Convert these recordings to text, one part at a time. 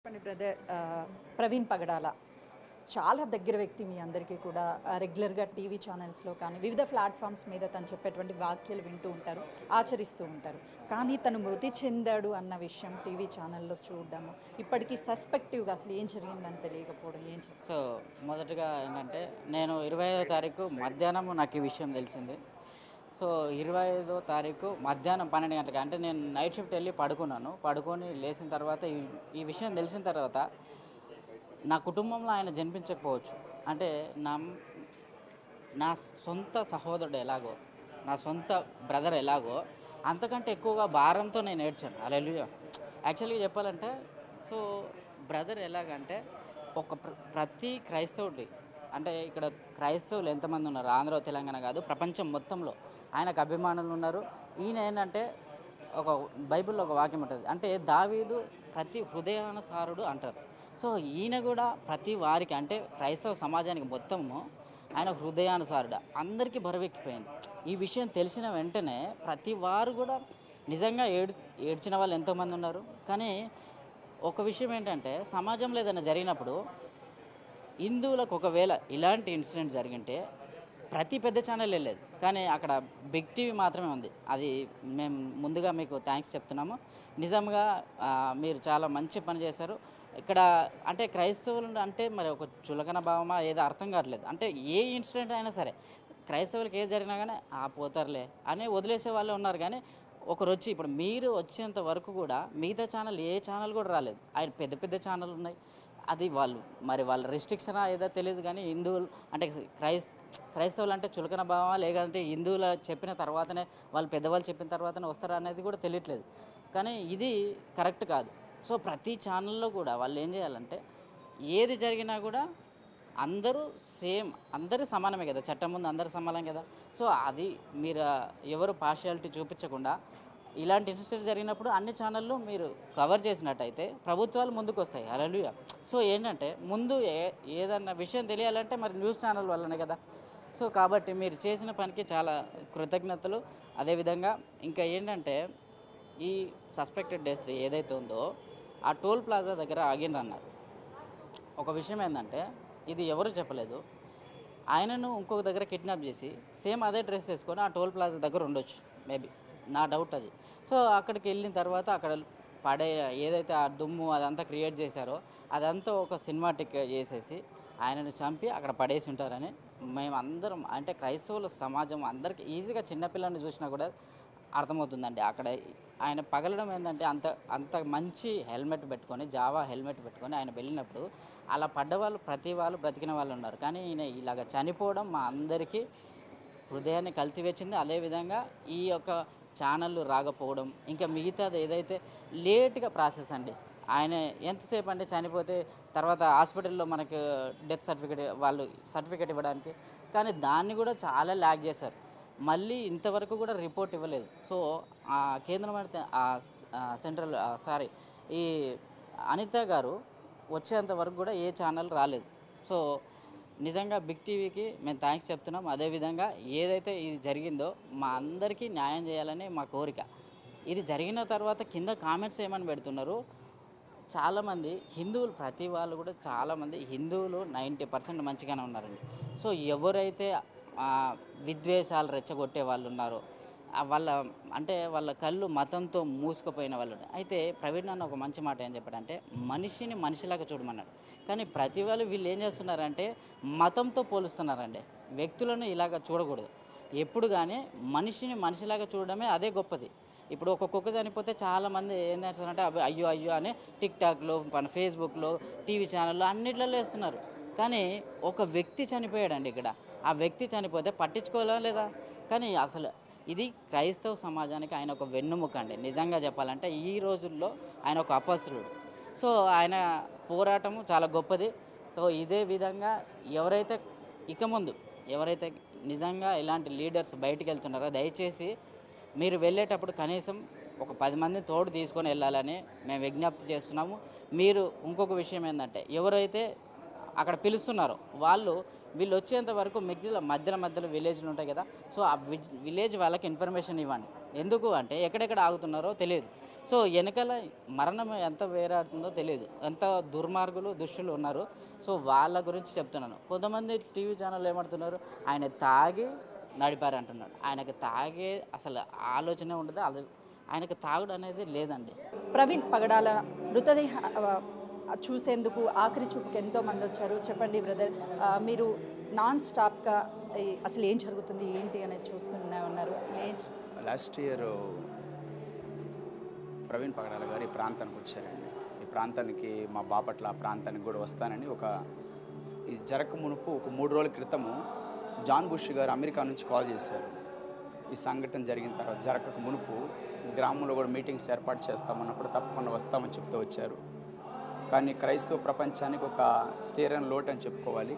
చెప్పండి బ్రదర్. ప్రవీణ్ పగడాల చాలా దగ్గర వ్యక్తి మీ అందరికీ కూడా. రెగ్యులర్గా టీవీ ఛానల్స్లో కానీ వివిధ ప్లాట్ఫామ్స్ మీద తను చెప్పేటువంటి వాక్యాలు వింటూ ఉంటారు, ఆచరిస్తూ ఉంటారు. కానీ తను మృతి చెందాడు అన్న విషయం టీవీ ఛానల్లో చూడడము, ఇప్పటికీ సస్పెక్టివ్గా అసలు ఏం జరిగిందని తెలియకపోవడం ఏం చెప్తారు? సో మొదటగా ఏంటంటే నేను 25వ తారీఖు మధ్యాహ్నం నాకు ఈ విషయం తెలిసింది. సో 25వ తారీఖు మధ్యాహ్నం 12 గంటలకి, అంటే నేను నైట్ షిఫ్ట్ వెళ్ళి పడుకొని లేచిన తర్వాత ఈ విషయం తెలిసిన తర్వాత నా కుటుంబంలో ఆయన జన్మించకపోవచ్చు. అంటే నా నా సొంత సహోదరుడు ఎలాగో, నా సొంత బ్రదర్ ఎలాగో, అంతకంటే ఎక్కువగా భారంతో నేను ఏడ్చాను. హల్లెలూయా. యాక్చువల్గా చెప్పాలంటే, సో బ్రదర్ ఎలాగంటే ప్రతి క్రైస్తవుడి, అంటే ఇక్కడ క్రైస్తవులు ఎంతమంది ఉన్నారు, ఆంధ్ర తెలంగాణ కాదు, ప్రపంచం మొత్తంలో ఆయనకు అభిమానులు ఉన్నారు. ఈయన ఏంటంటే ఒక బైబిల్లో ఒక వాక్యం ఉంటుంది, అంటే దావీదు ప్రతి హృదయానుసారుడు అంటారు. సో ఈయన కూడా ప్రతి వారికి, అంటే క్రైస్తవ సమాజానికి మొత్తము ఆయన హృదయానుసారుడు, అందరికీ బరువెక్కిపోయింది. ఈ విషయం తెలిసిన వెంటనే ప్రతి వారు కూడా నిజంగా ఏడ్చిన వాళ్ళు ఎంతోమంది ఉన్నారు. కానీ ఒక విషయం ఏంటంటే, సమాజంలో ఏదైనా జరిగినప్పుడు హిందువులకు ఒకవేళ ఇలాంటి ఇన్సిడెంట్ జరిగింటే ప్రతి పెద్ద ఛానల్ వెళ్ళేది, కానీ అక్కడ బిగ్ టీవీ మాత్రమే ఉంది. అది మేము ముందుగా మీకు థ్యాంక్స్ చెప్తున్నాము. నిజంగా మీరు చాలా మంచి పని చేశారు. ఇక్కడ అంటే క్రైస్తవులు అంటే మరి ఒక చులకన భావమా ఏదో అర్థం కావట్లేదు. అంటే ఏ ఇన్సిడెంట్ అయినా సరే క్రైస్తవులకి ఏది జరిగినా కానీ పోతారులే అని వదిలేసే వాళ్ళే ఉన్నారు. కానీ ఒకరు వచ్చి, ఇప్పుడు మీరు వచ్చేంత వరకు కూడా మిగతా ఛానల్ ఏ ఛానల్ కూడా రాలేదు. ఆయన పెద్ద పెద్ద ఛానల్ ఉన్నాయి. అది వాళ్ళ రెస్ట్రిక్షనా ఏదో తెలియదు. కానీ హిందువులు అంటే క్రైస్తవులు అంటే చులకన భావమా, లేదంటే హిందువులు చెప్పిన తర్వాతనే, వాళ్ళు పెద్దవాళ్ళు చెప్పిన తర్వాతనే వస్తారా అనేది కూడా తెలియట్లేదు. కానీ ఇది కరెక్ట్ కాదు. సో ప్రతి ఛానల్లో కూడా వాళ్ళు ఏం చేయాలంటే, ఏది జరిగినా కూడా అందరూ సేమ్, అందరూ సమానమే కదా, చట్టం ముందు అందరూ సమానం కదా. సో అది మీరు ఎవరు పార్షియాలిటీ చూపించకుండా ఇలాంటి ఇన్సిడెంట్ జరిగినప్పుడు అన్ని ఛానళ్ళు మీరు కవర్ చేసినట్టయితే ప్రభుత్వాలు ముందుకు వస్తాయి. హల్లెలూయా. సో ఏంటంటే ముందు ఏదన్నా విషయం తెలియాలంటే మరి న్యూస్ ఛానల్ వల్లనే కదా. సో కాబట్టి మీరు చేసిన పనికి చాలా కృతజ్ఞతలు. అదేవిధంగా ఇంకా ఏంటంటే, ఈ సస్పెక్టెడ్ డెత్ ఏదైతే ఉందో ఆ టోల్ ప్లాజా దగ్గర ఆగిండ్రన్నారు. ఒక విషయం ఏంటంటే, ఇది ఎవరు చెప్పలేదు, ఆయనను ఇంకొక దగ్గర కిడ్నాప్ చేసి సేమ్ అదే డ్రెస్ వేసుకొని ఆ టోల్ ప్లాజా దగ్గర ఉండొచ్చు, మేబీ, నా డౌట్ అది. సో అక్కడికి వెళ్ళిన తర్వాత అక్కడ ఏదైతే ఆ దుమ్ము అదంతా క్రియేట్ చేశారో అదంతా ఒక సినిమాటిక్ చేసేసి ఆయనను చంపి అక్కడ పడేసి ఉంటారని మేము అందరం, అంటే క్రైస్తవుల సమాజం అందరికీ ఈజీగా చిన్నపిల్లల్ని చూసినా కూడా అర్థమవుతుందండి. అక్కడ ఆయన పగలడం ఏంటంటే, అంత మంచి హెల్మెట్ పెట్టుకొని, జావా హెల్మెట్ పెట్టుకొని ఆయన వెళ్ళినప్పుడు అలా పడ్డవాళ్ళు ప్రతి వాళ్ళు బ్రతికిన వాళ్ళు ఉన్నారు. కానీ ఈయన ఇలాగ చనిపోవడం మా అందరికీ హృదయాన్ని కలిసివచ్చింది. అదేవిధంగా ఈ యొక్క ఛానళ్ళు రాకపోవడం, ఇంకా మిగతాది ఏదైతే లేట్గా ప్రాసెస్ అండి. ఆయన ఎంతసేపు అంటే చనిపోతే తర్వాత హాస్పిటల్లో మనకు డెత్ సర్టిఫికేట్ ఇవ్వడానికి, కానీ దాన్ని కూడా చాలా ల్యాగ్ చేశారు. మళ్ళీ ఇంతవరకు కూడా రిపోర్ట్ ఇవ్వలేదు. సో సెంట్రల్ ఈ అనిత గారు వచ్చేంత వరకు కూడా ఏ ఛానల్ రాలేదు. సో నిజంగా బిగ్ టీవీకి మేము థ్యాంక్స్ చెప్తున్నాం. అదేవిధంగా ఏదైతే ఇది జరిగిందో మా అందరికీ న్యాయం చేయాలని మా కోరిక. ఇది జరిగిన తర్వాత కింద కామెంట్స్ ఏమని పెడుతున్నారు, చాలామంది హిందువులు, ప్రతి వాళ్ళు కూడా చాలామంది హిందువులు 90% మంచిగానే ఉన్నారండి. సో ఎవరైతే విద్వేషాలు రెచ్చగొట్టే వాళ్ళు ఉన్నారో వాళ్ళ కళ్ళు మతంతో మూసుకుపోయిన వాళ్ళు. అయితే ప్రవీణ్ అన్న ఒక మంచి మాట ఏం చెప్పాడంటే, మనిషిని మనిషిలాగా చూడమన్నాడు. కానీ ప్రతి వాళ్ళు వీళ్ళు ఏం చేస్తున్నారంటే మతంతో పోలుస్తున్నారండి. వ్యక్తులను ఇలాగ చూడకూడదు. ఎప్పుడు కానీ మనిషిని మనిషిలాగా చూడడమే అదే గొప్పది. ఇప్పుడు ఒక కుక్క చనిపోతే చాలామంది ఏం చేస్తారంటే అయ్యో అయ్యో అని టిక్టాక్లో, ఫేస్బుక్లో, టీవీ ఛానల్లో అన్నిట్లలో వేస్తున్నారు. కానీ ఒక వ్యక్తి చనిపోయాడండి ఇక్కడ. ఆ వ్యక్తి చనిపోతే పట్టించుకోవాలా లేదా? కానీ అసలు ఇది క్రైస్తవ సమాజానికి ఆయన ఒక వెన్నుముక అండి. నిజంగా చెప్పాలంటే ఈ రోజుల్లో ఆయన ఒక అపస్రుడు. సో ఆయన పోరాటము చాలా గొప్పది. సో ఇదే విధంగా ఇక ముందు ఎవరైతే నిజంగా ఇలాంటి లీడర్స్ బయటికి వెళ్తున్నారో దయచేసి మీరు వెళ్ళేటప్పుడు కనీసం ఒక 10 మందిని తోడు తీసుకొని వెళ్ళాలని మేము విజ్ఞప్తి చేస్తున్నాము. మీరు ఇంకొక విషయం ఏంటంటే, ఎవరైతే అక్కడ పిలుస్తున్నారో వీళ్ళు వచ్చేంత వరకు మధ్యలో విలేజ్లు ఉంటాయి కదా. సో ఆ విలేజ్ వాళ్ళకి ఇన్ఫర్మేషన్ ఇవ్వండి. ఎందుకు అంటే ఎక్కడెక్కడ ఆగుతున్నారో తెలియదు. సో వెనకాల మరణం ఎంత వేరాడుతుందో తెలియదు, ఎంత దుర్మార్గులు దుష్టులు ఉన్నారు. సో వాళ్ళ గురించి చెప్తున్నాను. కొంతమంది టీవీ ఛానల్ ఏమంటున్నారు, ఆయన తాగి నడిపారు అంటున్నాడు. ఆయనకి తాగే అసలు ఆలోచనే ఉండదు, ఆయనకి తాగుడు అనేది లేదండి. ప్రవీణ్ పగడాల మృతదేహ చూసేందుకు ఆఖరి చూపుకి ఎంతో మంది వచ్చారు. చెప్పండి బ్రదర్, మీరు నాన్ స్టాప్గా అసలు ఏం జరుగుతుంది ఏంటి అనేది చూస్తూనే ఉన్నారు. అసలు ఏం లాస్ట్ ఇయర్ ప్రవీణ్ పగడాల గారు ఈ ప్రాంతానికి వచ్చారండి. ఈ ప్రాంతానికి మా బాపట్ల ప్రాంతానికి కూడా వస్తానని ఈ జరగక మునుపు ఒక 3 రోజుల క్రితము జాన్ బుష్ గారు అమెరికా నుంచి కాల్ చేశారు. ఈ సంఘటన జరిగిన తర్వాత జరగక మునుపు గ్రామంలో కూడా మీటింగ్స్ ఏర్పాటు చేస్తామన్నప్పుడు తప్పకుండా వస్తామని చెప్తూ వచ్చారు. కానీ క్రైస్తవ ప్రపంచానికి ఒక తీరని లోటు అని చెప్పుకోవాలి.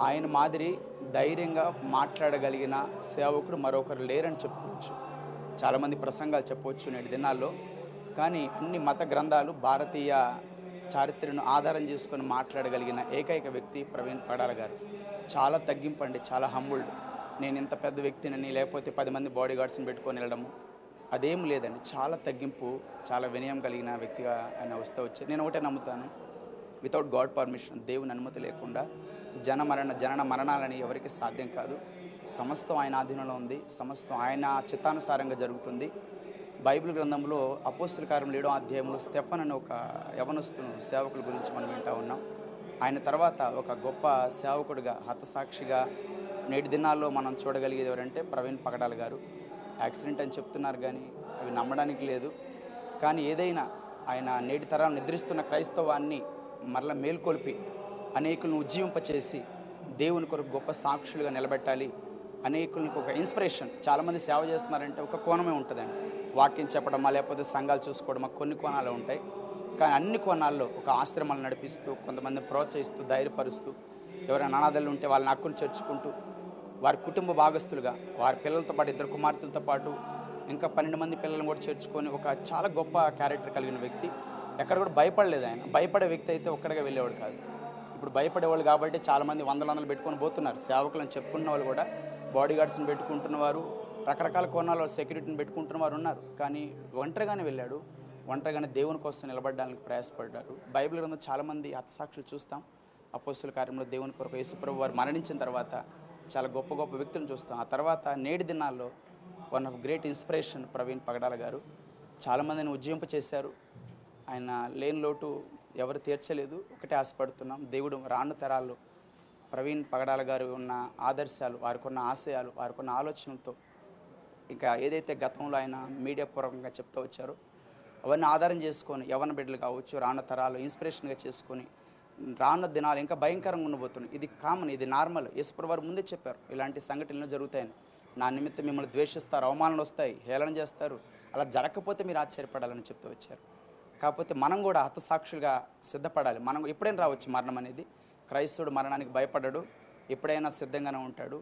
ఆయన మాదిరి ధైర్యంగా మాట్లాడగలిగిన సేవకుడు మరొకరు లేరని చెప్పుకోవచ్చు. చాలామంది ప్రసంగాలు చెప్పవచ్చు నేటి దినాల్లో, కానీ అన్ని మత గ్రంథాలు భారతీయ చారిత్రను ఆధారం చేసుకొని మాట్లాడగలిగిన ఏకైక వ్యక్తి ప్రవీణ్ పగడాల గారు. చాలా తగ్గింపండి, చాలా హంబుల్డ్. నేను ఇంత పెద్ద వ్యక్తిని లేకపోతే 10 మంది బాడీ గార్డ్స్ని పెట్టుకొని వెళ్ళడము అదేం లేదండి. చాలా తగ్గింపు, చాలా వినయం కలిగిన వ్యక్తిగా ఆయన వస్తూ వచ్చి నేను ఒకటే నమ్ముతాను, వితౌట్ గాడ్ పర్మిషన్, దేవుని అనుమతి లేకుండా జనన మరణాలని ఎవరికి సాధ్యం కాదు. సమస్తం ఆయన ఆధీనంలో ఉంది, సమస్తం ఆయన చిత్తానుసారంగా జరుగుతుంది. బైబిల్ గ్రంథంలో అపోస్తుల కార్యములు 7వ అధ్యాయంలో స్టెఫన్ అనే ఒక యవనస్తును సేవకుల గురించి మనం వింటూ ఉన్నాం. ఆయన తర్వాత ఒక గొప్ప సేవకుడిగా హతసాక్షిగా నేటి దినాల్లో మనం చూడగలిగేది ఎవరంటే ప్రవీణ్ పగడాల గారు. యాక్సిడెంట్ అని చెప్తున్నారు కానీ అవి నమ్మడానికి లేదు. కానీ ఏదైనా ఆయన నేటి తరం నిద్రిస్తున్న క్రైస్తవాన్ని మరలా మేల్కొల్పి అనేకులను ఉజ్జీవింపచేసి దేవుని కొరకు గొప్ప సాక్షులుగా నిలబెట్టాలి, అనేకులకు ఒక ఇన్స్పిరేషన్. చాలామంది సేవ చేస్తున్నారంటే ఒక కోణమే ఉంటుందండి, వాక్యం చెప్పడమా లేకపోతే సంఘాలు చూసుకోవడమా, కొన్ని కోణాలు ఉంటాయి. కానీ అన్ని కోణాల్లో ఒక ఆశ్రమాలు నడిపిస్తూ, కొంతమందిని ప్రోత్సహిస్తూ, ధైర్యపరుస్తూ, ఎవరైనా అనాథలు ఉంటే వాళ్ళని హక్కును చేర్చుకుంటూ, వారి కుటుంబ భాగస్తులుగా వారి పిల్లలతో పాటు 2 కుమార్తెలతో పాటు ఇంకా 12 మంది పిల్లలను కూడా చేర్చుకొని ఒక చాలా గొప్ప క్యారెక్టర్ కలిగిన వ్యక్తి. ఎక్కడ కూడా భయపడలేదు ఆయన. భయపడే వ్యక్తి అయితే ఒక్కడిగా వెళ్ళేవాడు కాదు. ఇప్పుడు భయపడేవాళ్ళు కాబట్టి చాలామంది వందలు పెట్టుకొని పోతున్నారు. సేవకులను చెప్పుకున్న వాళ్ళు కూడా బాడీ గార్డ్స్ని పెట్టుకుంటున్నవారు, రకరకాల కోణాల్లో సెక్యూరిటీని పెట్టుకుంటున్న వారు ఉన్నారు. కానీ ఒంటరిగానే వెళ్ళాడు, ఒంటరిగానే దేవుని కోసం నిలబడడానికి ప్రయాసపడ్డారు. బైబిల్ గ్రంథం చాలామంది హతసాక్షులు చూస్తాం. అపోస్తుల కార్యంలో దేవుని కొరకు యేసుప్రభు వారు మరణించిన తర్వాత చాలా గొప్ప గొప్ప వ్యక్తులను చూస్తాం. ఆ తర్వాత నేటి దినాల్లో one of great inspiration Praveen Pagadala garu. చాలామందిని ఉజ్జీంపచేశారు. ఆయన లేని లోటు ఎవరు తీర్చలేదు. ఒకటే ఆశపడుతున్నాం, దేవుడు రాను తరాల్లో ప్రవీణ్ పగడాల గారు ఉన్న ఆదర్శాలు, వారికి ఉన్న ఆశయాలు, వారికి ఉన్న ఆలోచనలతో ఇంకా ఏదైతే గతంలో ఆయన మీడియా పూర్వకంగా చెప్తూ వచ్చారో అవన్నీ ఆధారం చేసుకొని యవ్వన బిడ్డలు కావచ్చు, రాను తరాలు ఇన్స్పిరేషన్గా చేసుకొని రానున్న దినాలు ఇంకా భయంకరంగా ఉండబోతున్నాయి. ఇది కామన్, ఇది నార్మల్. యేసుప్రభువు వారు ముందే చెప్పారు ఇలాంటి సంఘటనలు జరుగుతాయని. నా నిమిత్తం మిమ్మల్ని ద్వేషిస్తారు, అవమానాలు వస్తాయి, హేళన చేస్తారు, అలా జరగకపోతే మీరు ఆశ్చర్యపడాలని చెప్తూ వచ్చారు. కాకపోతే మనం కూడా హతసాక్షులుగా సిద్ధపడాలి. మనం ఎప్పుడైనా రావచ్చు మరణం అనేది. క్రైస్తవుడు మరణానికి భయపడ్డాడు, ఎప్పుడైనా సిద్ధంగానే ఉంటాడు.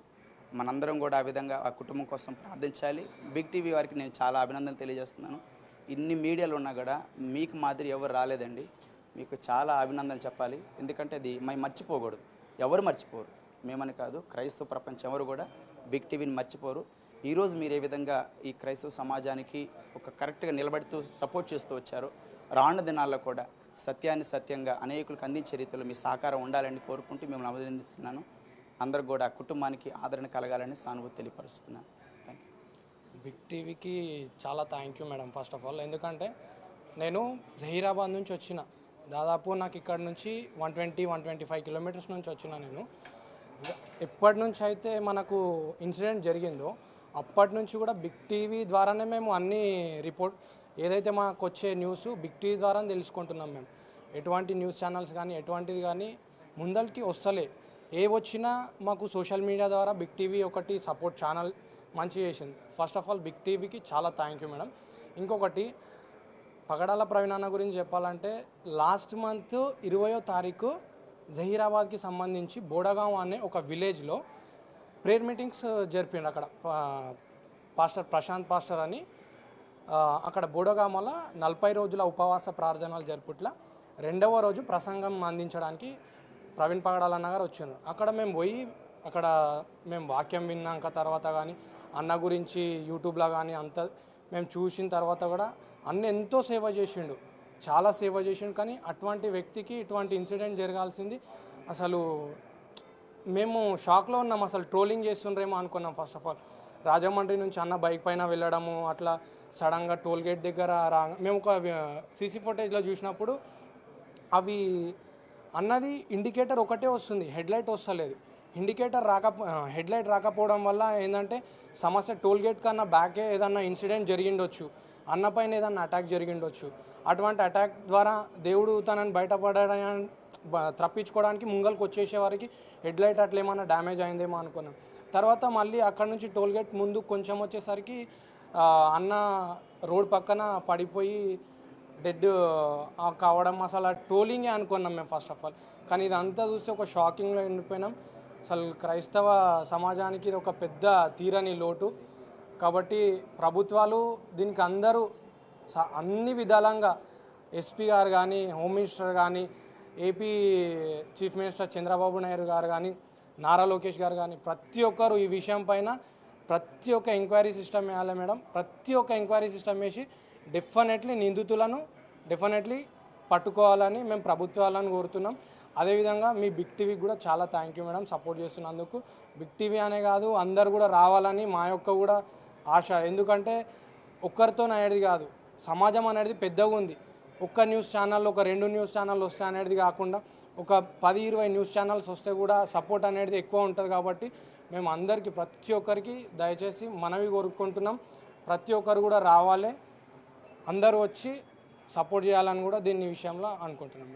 మనందరం కూడా ఆ విధంగా ఆ కుటుంబం కోసం ప్రార్థించాలి. బిగ్ టీవీ వారికి నేను చాలా అభినందన తెలియజేస్తున్నాను. ఇన్ని మీడియాలు ఉన్నా కూడా మీకు మాదిరి ఎవరు రాలేదండి. మీకు చాలా అభినందనలు చెప్పాలి. ఎందుకంటే అది మేము మర్చిపోకూడదు, ఎవరు మర్చిపోరు. మేమని కాదు, క్రైస్తవ ప్రపంచం ఎవరు కూడా బిగ్ టీవీని మర్చిపోరు. ఈరోజు మీరు ఏ విధంగా ఈ క్రైస్తవ సమాజానికి ఒక కరెక్ట్గా నిలబడుతూ సపోర్ట్ చేస్తూ వచ్చారో రానున్న దినాల్లో కూడా సత్యాన్ని సత్యంగా అనేకులకు అందించే రీతిలో మీ సహకారం ఉండాలని కోరుకుంటూ మిమ్మల్ని అభినందిస్తున్నాను. అందరూ కూడా కుటుంబానికి ఆదరణ కలగాలని సానుభూతి తెలియపరుస్తున్నాను. Thank you. బిగ్ టీవీకి చాలా thank you madam. First of all ఎందుకంటే నేను జహీరాబాద్ నుంచి వచ్చిన, దాదాపు నాకు ఇక్కడ నుంచి 120-125 కిలోమీటర్స్ నుంచి వచ్చిన. నేను ఎప్పటి నుంచి అయితే మనకు ఇన్సిడెంట్ జరిగిందో అప్పటి నుంచి కూడా బిగ్ టీవీ ద్వారానే మేము అన్ని రిపోర్ట్ ఏదైతే మాకు వచ్చే న్యూస్ బిగ్ టీవీ ద్వారా తెలుసుకుంటున్నాం. మేము ఎటువంటి న్యూస్ ఛానల్స్ కానీ ఎటువంటిది కానీ ముందరికి వస్తలే. ఏ వచ్చినా మాకు సోషల్ మీడియా ద్వారా బిగ్ టీవీ ఒకటి సపోర్ట్ ఛానల్ మంచి చేసింది. ఫస్ట్ ఆఫ్ ఆల్ బిగ్ టీవీకి చాలా థ్యాంక్ యూ మేడం. ఇంకొకటి పగడాల ప్రవీణ్ అన్న గురించి చెప్పాలంటే లాస్ట్ మంత్ 20వ తారీఖు జహీరాబాద్కి సంబంధించి బోడగాం అనే ఒక విలేజ్లో ప్రేయర్ మీటింగ్స్ జరిపిండు. అక్కడ పాస్టర్ ప్రశాంత్ పాస్టర్ అని అక్కడ బోడగామల 40 రోజుల ఉపవాస ప్రార్థనలు జరుపుట్ల 2వ రోజు ప్రసంగం అందించడానికి ప్రవీణ్ పగడాల అన్న గారు వచ్చారు. అక్కడ మేము పోయి అక్కడ మేము వాక్యం విన్నాక తర్వాత కానీ అన్న గురించి యూట్యూబ్లో కానీ అంత మేము చూసిన తర్వాత కూడా అన్న ఎంతో సేవ చేసిండు, చాలా సేవ చేసిండు. కానీ అటువంటి వ్యక్తికి ఇటువంటి ఇన్సిడెంట్ జరగాల్సింది అసలు మేము షాక్లో ఉన్నాం. అసలు ట్రోలింగ్ చేస్తుండ్రేమో అనుకున్నాం. ఫస్ట్ ఆఫ్ ఆల్ రాజమండ్రి నుంచి అన్న బైక్ పైన వెళ్ళడము, అట్లా సడన్గా టోల్ గేట్ దగ్గర మేము ఒక సీసీ ఫుటేజ్లో చూసినప్పుడు అవి అన్నది ఇండికేటర్ ఒకటే వస్తుంది, హెడ్లైట్ వస్తలేదు. ఇండికేటర్ హెడ్లైట్ రాకపోవడం వల్ల ఏంటంటే సమస్య టోల్ గేట్ కన్నా బ్యాకే ఏదన్నా ఇన్సిడెంట్ జరిగిండొచ్చు, అన్న పైన ఏదన్నా అటాక్ జరిగిండొచ్చు. అటువంటి అటాక్ ద్వారా దేవుడు తనని బయటపడడానికి తప్పించుకోవడానికి ముంగల్కి వచ్చేసే వారికి హెడ్లైట్ అట్లా ఏమన్నా డ్యామేజ్ అయిందేమో అనుకున్నాం. తర్వాత మళ్ళీ అక్కడ నుంచి టోల్ గేట్ ముందు కొంచెం వచ్చేసరికి అన్న రోడ్ పక్కన పడిపోయి డెడ్ కావడం అసలు ట్రోలింగే అనుకున్నాం మేము ఫస్ట్ ఆఫ్ ఆల్. కానీ ఇదంతా చూస్తే ఒక షాకింగ్లో ఎండిపోయినాం. అసలు క్రైస్తవ సమాజానికి ఇది ఒక పెద్ద తీరని లోటు. కాబట్టి ప్రభుత్వాలు దీనికి అందరూ అన్ని విధాలంగా ఎస్పీ గారు కానీ, హోమ్ మినిస్టర్ కానీ, AP chief minister Chandrababu Naidu గారు కానీ, నారా లోకేష్ గారు కానీ ప్రతి ఒక్కరు ఈ విషయం పైన ప్రతి ఒక్క ఎంక్వైరీ సిస్టమ్ వేయాలి మేడం. ప్రతి ఒక్క ఎంక్వైరీ సిస్టమ్ వేసి డెఫినెట్లీ నిందితులను పట్టుకోవాలని మేము ప్రభుత్వాలను కోరుతున్నాం. అదేవిధంగా మీ బిగ్ టీవీకి కూడా చాలా థ్యాంక్ యూ మేడం, సపోర్ట్ చేస్తున్నందుకు. బిగ్ టీవీ అనే కాదు, అందరు కూడా రావాలని మా యొక్క కూడా ఆశ. ఎందుకంటే ఒక్కరితో అయ్యేది కాదు, సమాజం అనేది పెద్దగా ఉంది. ఒక్క న్యూస్ ఛానల్, ఒక 2 న్యూస్ ఛానల్ వస్తే అనేది కాకుండా ఒక 10-20 న్యూస్ ఛానల్స్ వస్తే కూడా సపోర్ట్ అనేది ఎక్కువ ఉంటుంది. కాబట్టి మేము అందరికీ ప్రతి ఒక్కరికి దయచేసి మనవి కోరుకుంటున్నాం, ప్రతి ఒక్కరు కూడా రావాలి, అందరూ వచ్చి సపోర్ట్ చేయాలని కూడా దీని విషయంలో అనుకుంటున్నాం.